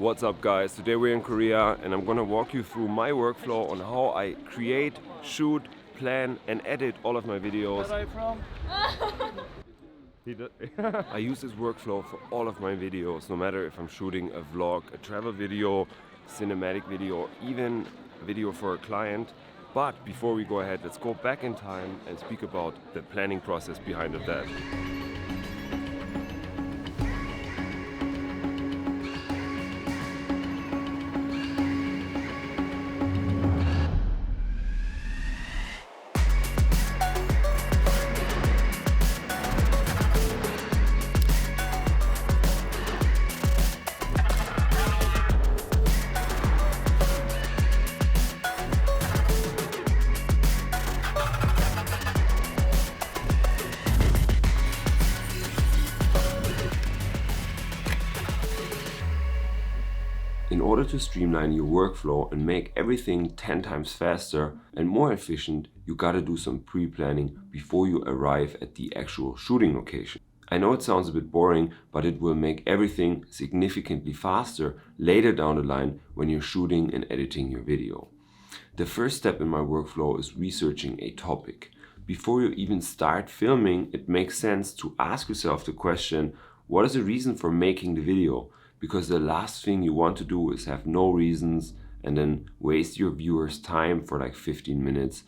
What's up guys, today we're in Korea and I'm gonna walk you through my workflow on how I create, shoot, plan and edit all of my videos. Where are you from? I use this workflow for all of my videos, no matter if I'm shooting a vlog, a travel video, cinematic video, or even a video for a client. But before we go ahead, let's go back in time and speak about the planning process behind that. In order to streamline your workflow and make everything 10 times faster and more efficient, you gotta do some pre-planning before you arrive at the actual shooting location. I know it sounds a bit boring, but it will make everything significantly faster later down the line when you're shooting and editing your video. The first step in my workflow is researching a topic. Before you even start filming, it makes sense to ask yourself the question, what is the reason for making the video? Because the last thing you want to do is have no reasons and then waste your viewers' time for like 15 minutes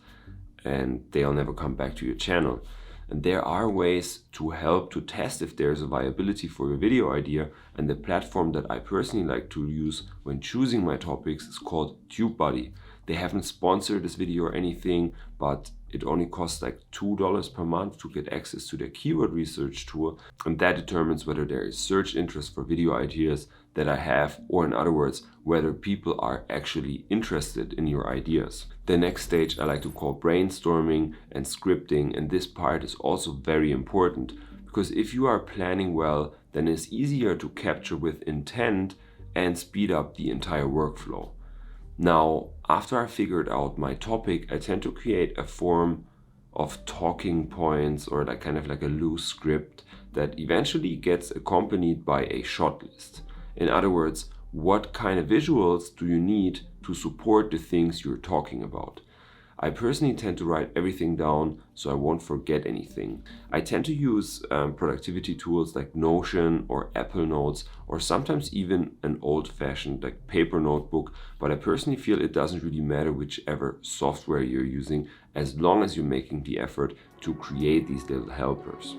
and they'll never come back to your channel. And there are ways to help to test if there's a viability for your video idea, and the platform that I personally like to use when choosing my topics is called TubeBuddy. They haven't sponsored this video or anything, but it only costs like $2 per month to get access to their keyword research tool, and that determines whether there is search interest for video ideas that I have, or in other words, whether people are actually interested in your ideas. The next stage I like to call brainstorming and scripting, and this part is also very important because if you are planning well, then it's easier to capture with intent and speed up the entire workflow. Now, after I figured out my topic, I tend to create a form of talking points or like kind of like a loose script that eventually gets accompanied by a shot list. In other words, what kind of visuals do you need to support the things you're talking about? I personally tend to write everything down so I won't forget anything. I tend to use productivity tools like Notion or Apple Notes, or sometimes even an old-fashioned like paper notebook, but I personally feel it doesn't really matter whichever software you're using as long as you're making the effort to create these little helpers.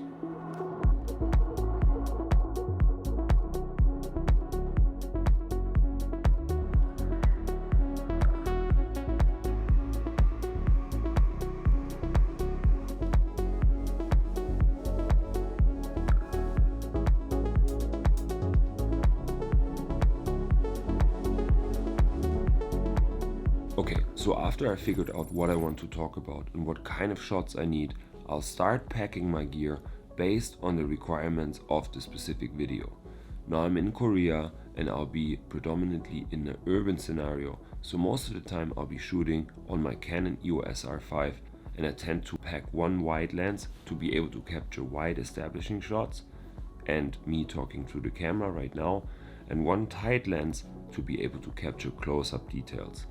Okay, so after I figured out what I want to talk about and what kind of shots I need, I'll start packing my gear based on the requirements of the specific video. Now I'm in Korea and I'll be predominantly in an urban scenario, so most of the time I'll be shooting on my Canon EOS R5, and I tend to pack one wide lens to be able to capture wide establishing shots and me talking through the camera right now, and one tight lens to be able to capture close-up details.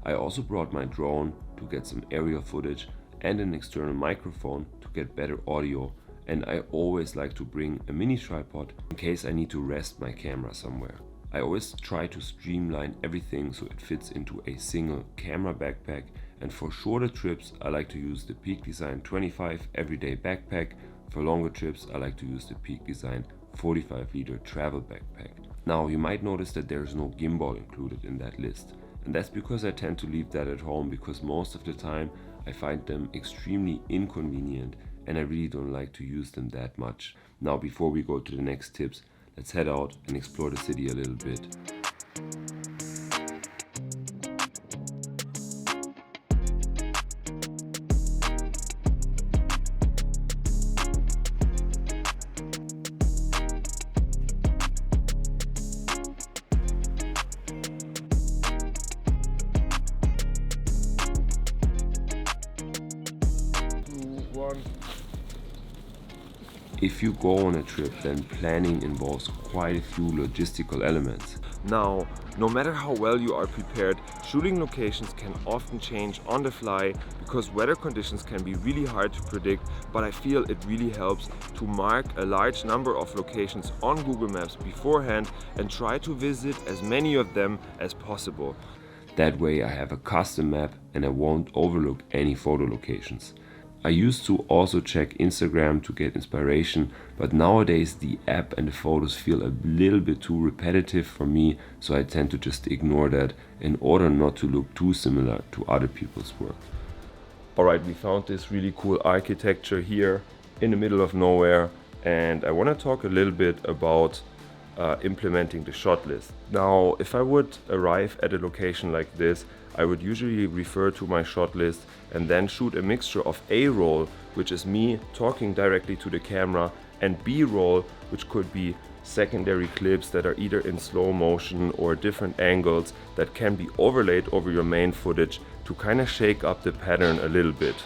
I also brought my drone to get some aerial footage and an external microphone to get better audio, and I always like to bring a mini tripod in case I need to rest my camera somewhere. I always try to streamline everything so it fits into a single camera backpack, and for shorter trips I like to use the Peak Design 25 everyday backpack. For longer trips I like to use the Peak Design 45-liter travel backpack. Now you might notice that there is no gimbal included in that list. And that's because I tend to leave that at home, because most of the time I find them extremely inconvenient and I really don't like to use them that much. Now before we go to the next tips, let's head out and explore the city a little bit. If you go on a trip, then planning involves quite a few logistical elements. Now, no matter how well you are prepared, shooting locations can often change on the fly because weather conditions can be really hard to predict, but I feel it really helps to mark a large number of locations on Google Maps beforehand and try to visit as many of them as possible. That way I have a custom map and I won't overlook any photo locations. I used to also check Instagram to get inspiration, but nowadays the app and the photos feel a little bit too repetitive for me, so I tend to just ignore that in order not to look too similar to other people's work. Alright, we found this really cool architecture here in the middle of nowhere, and I want to talk a little bit about implementing the shot list. Now, if I would arrive at a location like this, I would usually refer to my shot list and then shoot a mixture of A-roll, which is me talking directly to the camera, and B-roll, which could be secondary clips that are either in slow motion or different angles that can be overlaid over your main footage to kind of shake up the pattern a little bit.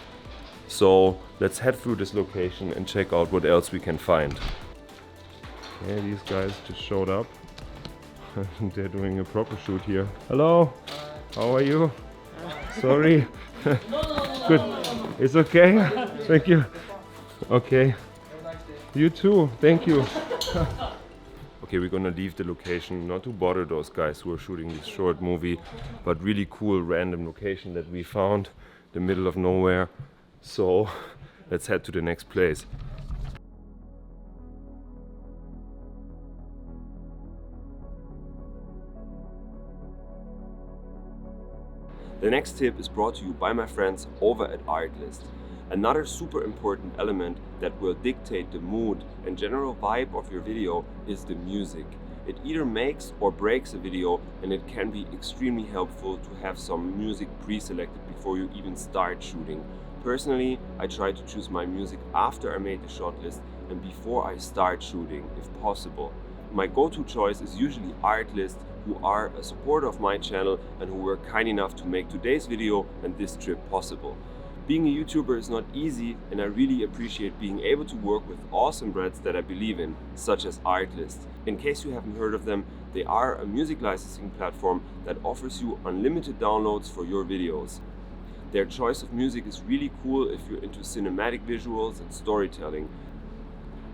So let's head through this location and check out what else we can find. Okay, these guys just showed up. They're doing a proper shoot here. Hello, how are you? Sorry. Good. It's okay. Thank you. Okay. You too. Thank you. Okay, we're gonna leave the location, not to bother those guys who are shooting this short movie, but really cool random location that we found, the middle of nowhere. So let's head to the next place. The next tip is brought to you by my friends over at ARTLIST. Another super important element that will dictate the mood and general vibe of your video is the music. It either makes or breaks a video, and it can be extremely helpful to have some music pre-selected before you even start shooting. Personally, I try to choose my music after I made the shot list and before I start shooting, if possible. My go-to choice is usually ARTLIST, who are a supporter of my channel and who were kind enough to make today's video and this trip possible. Being a YouTuber is not easy, and I really appreciate being able to work with awesome brands that I believe in, such as ARTLIST. In case you haven't heard of them, they are a music licensing platform that offers you unlimited downloads for your videos. Their choice of music is really cool if you're into cinematic visuals and storytelling.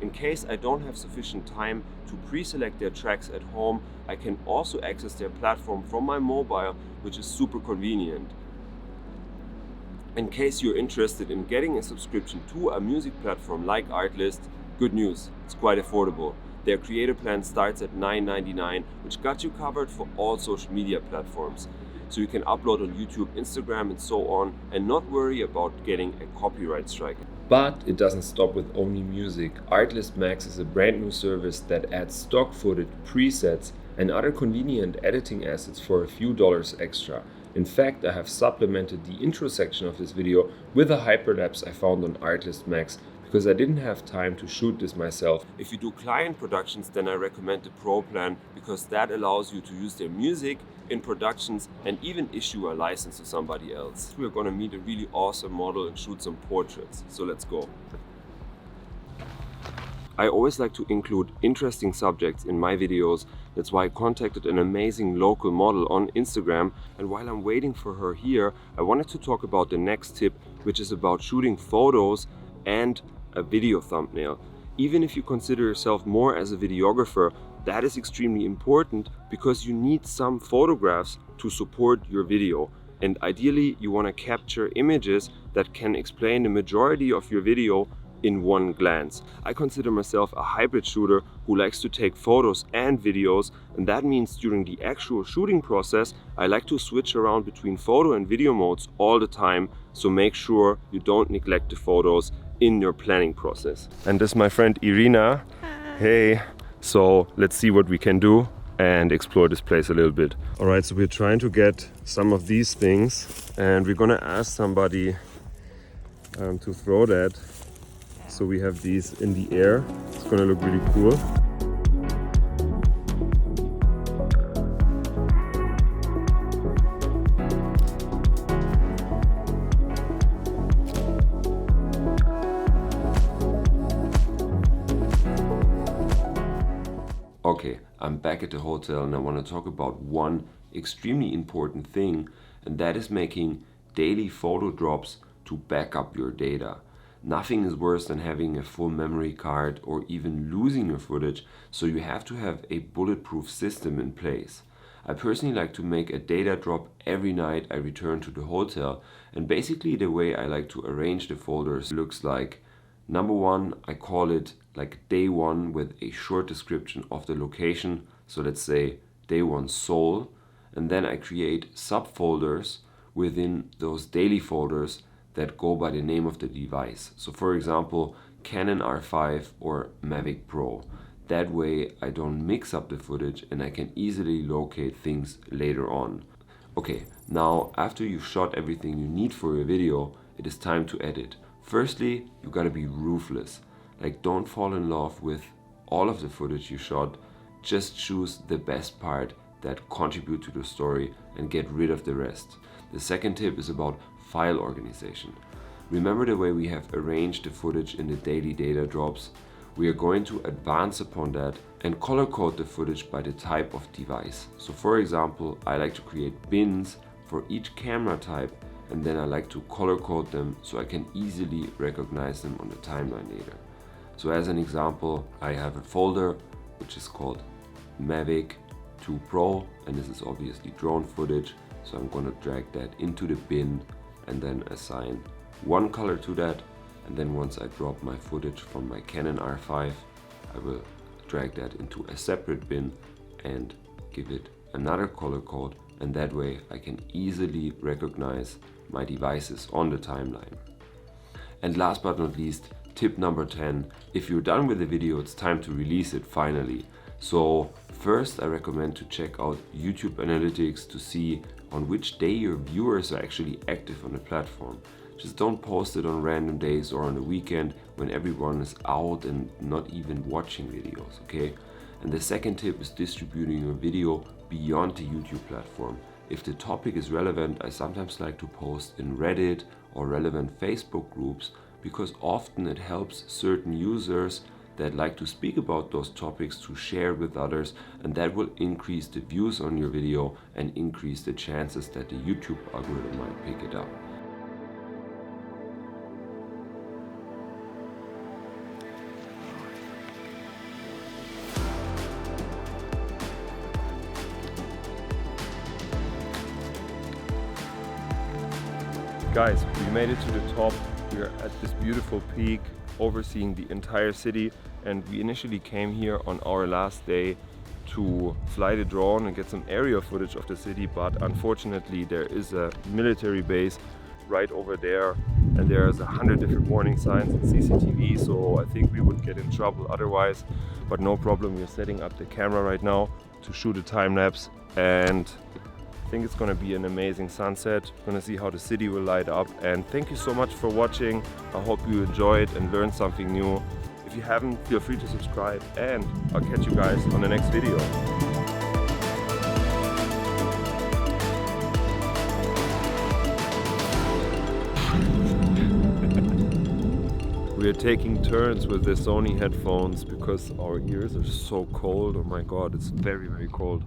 In case I don't have sufficient time to pre-select their tracks at home, I can also access their platform from my mobile, which is super convenient. In case you're interested in getting a subscription to a music platform like ARTLIST, good news, it's quite affordable. Their creator plan starts at $9.99, which got you covered for all social media platforms. So you can upload on YouTube, Instagram and so on, and not worry about getting a copyright strike. But it doesn't stop with only music. ARTLIST Max is a brand new service that adds stock footage, presets and other convenient editing assets for a few dollars extra. In fact, I have supplemented the intro section of this video with a hyperlapse I found on ARTLIST Max because I didn't have time to shoot this myself. If you do client productions, then I recommend the Pro plan because that allows you to use their music in productions and even issue a license to somebody else. We're gonna meet a really awesome model and shoot some portraits, so let's go. I always like to include interesting subjects in my videos. That's why I contacted an amazing local model on Instagram, and while I'm waiting for her here, I wanted to talk about the next tip, which is about shooting photos and a video thumbnail. Even if you consider yourself more as a videographer, that is extremely important because you need some photographs to support your video. And ideally, you want to capture images that can explain the majority of your video in one glance. I consider myself a hybrid shooter who likes to take photos and videos, and that means during the actual shooting process, I like to switch around between photo and video modes all the time, so make sure you don't neglect the photos in your planning process. And this is my friend Irina. Hi. Hey, so let's see what we can do and explore this place a little bit. All right, so we're trying to get some of these things and we're gonna ask somebody to throw that. So we have these in the air. It's gonna look really cool. Okay, I'm back at the hotel and I want to talk about one extremely important thing, and that is making daily photo drops to back up your data. Nothing is worse than having a full memory card or even losing your footage, so you have to have a bulletproof system in place. I personally like to make a data drop every night I return to the hotel, and basically the way I like to arrange the folders looks like: number one, I call it like day one with a short description of the location, so let's say day one Seoul, and then I create subfolders within those daily folders that go by the name of the device. So for example, Canon R5 or Mavic Pro. That way I don't mix up the footage and I can easily locate things later on. Okay, now after you've shot everything you need for your video, it is time to edit. Firstly, you gotta be ruthless. Like, don't fall in love with all of the footage you shot. Just choose the best part that contribute to the story and get rid of the rest. The second tip is about file organization. Remember the way we have arranged the footage in the daily data drops? We are going to advance upon that and color code the footage by the type of device. So for example, I like to create bins for each camera type, and then I like to color code them so I can easily recognize them on the timeline later. So as an example, I have a folder which is called Mavic 2 Pro, and this is obviously drone footage. So I'm going to drag that into the bin and then assign one color to that. And then once I drop my footage from my Canon R5, I will drag that into a separate bin and give it another color code, and that way I can easily recognize my devices on the timeline. And last but not least, tip number 10, if you're done with the video, it's time to release it finally. So first I recommend to check out YouTube Analytics to see on which day your viewers are actually active on the platform. Just don't post it on random days or on the weekend when everyone is out and not even watching videos, okay? And the second tip is distributing your video beyond the YouTube platform. If the topic is relevant, I sometimes like to post in Reddit or relevant Facebook groups, because often it helps certain users that like to speak about those topics to share with others, and that will increase the views on your video and increase the chances that the YouTube algorithm might pick it up. Guys, we made it to the top. We are at this beautiful peak overseeing the entire city, and we initially came here on our last day to fly the drone and get some aerial footage of the city, but unfortunately there is a military base right over there, and there's 100 different warning signs and CCTV, so I think we would get in trouble otherwise. But no problem, we're setting up the camera right now to shoot a time lapse, and I think it's gonna be an amazing sunset. We're gonna see how the city will light up, and thank you so much for watching. I hope you enjoyed and learned something new. If you haven't, feel free to subscribe, and I'll catch you guys on the next video. We are taking turns with the Sony headphones because our ears are so cold. Oh my god, it's very, very cold.